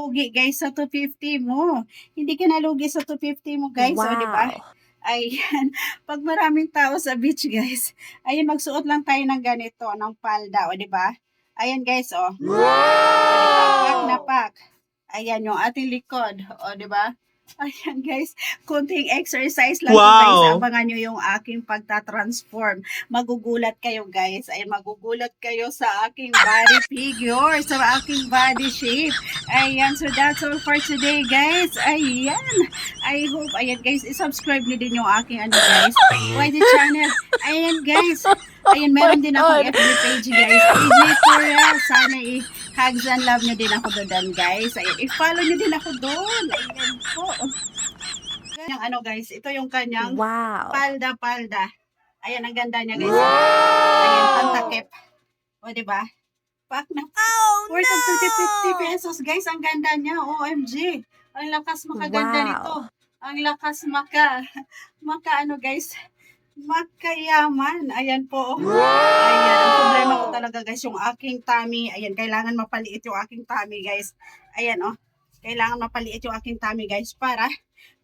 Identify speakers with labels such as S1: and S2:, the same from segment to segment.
S1: nalugi guys sa 250 mo. Hindi ka nalugi sa 250 mo guys. O, di ba?
S2: Wow.
S1: Ayan. Pag maraming tao sa beach guys, ayan, magsuot lang tayo ng ganito, ng palda. O, di ba? Ayan guys, o. O, di ba? Pak na pak. Ayan yung ating likod. O, di ba? Ayan guys, kunting exercise lang to guys.
S3: Wow!
S1: Abangan nyo yung aking pagta-transform. Magugulat kayo guys. Ayan, magugulat kayo sa aking body figure, sa aking body shape. Ayan, so that's all for today guys. Ayan, I hope, ayan guys, isubscribe nyo din yung aking ano guys, YT channel. Ayan guys, ayan, meron din akong FB page guys. AJ Tura, sana hugs and love nyo din ako doon guys. Ayan, i-follow nyo din ako doon. Ayan po. Yung ano guys, ito yung kanyang
S2: Wow.
S1: palda. Ayan, ang ganda niya guys. Ayan, pantakip. O, diba? Pak na. Worth of 50 pesos guys. Ang ganda niya. OMG. Ang lakas makaganda
S2: Wow.
S1: nito. Ang lakas maka ano guys, makayaman. Ayan po. Ayan, ang problema ko talaga guys, yung aking tummy. Ayan, kailangan mapaliit yung aking tummy guys. Ayan, oh. Kailangan mapaliit yung aking tummy guys para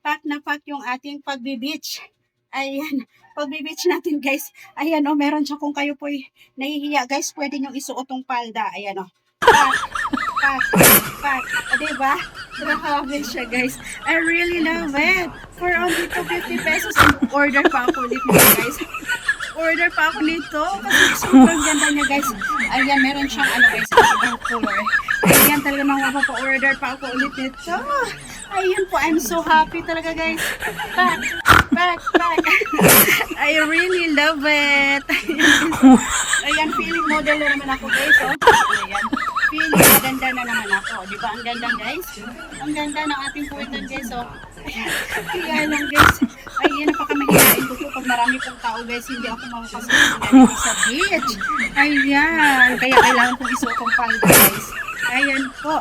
S1: pak na pak yung ating pagbe-beach. Ayan, pagbe-beach natin guys. Ayan, oh, meron siya kung kayo po'y nahihiya guys, pwede nyo isuot tong palda. Ayan, oh. Pak. O, diba? Grabe siya guys. I really love it. For only 250 pesos, order pa ako ulit nito guys. Order pa ako nito kasi sobrang ganda niya guys. Ayan, meron siyang ano guys, ibang color. Ayan, talaga mapapa-order pa ako ulit nito. Ayun po, I'm so happy talaga guys. Pak. I really love it. Ayan, feeling model na naman ako guys. Oh. Ayan, feeling maganda na naman ako. Di ba? Ang ganda guys. Ang ganda ng ating puwitan guys. Oh. Ayan, kaya lang guys. Ayan, napakamahihain ko po pag marami pong tao guys. Hindi ako makakasulit sa beach. Ayan, kaya kailangan kong isuot ang palda guys. Ayan po.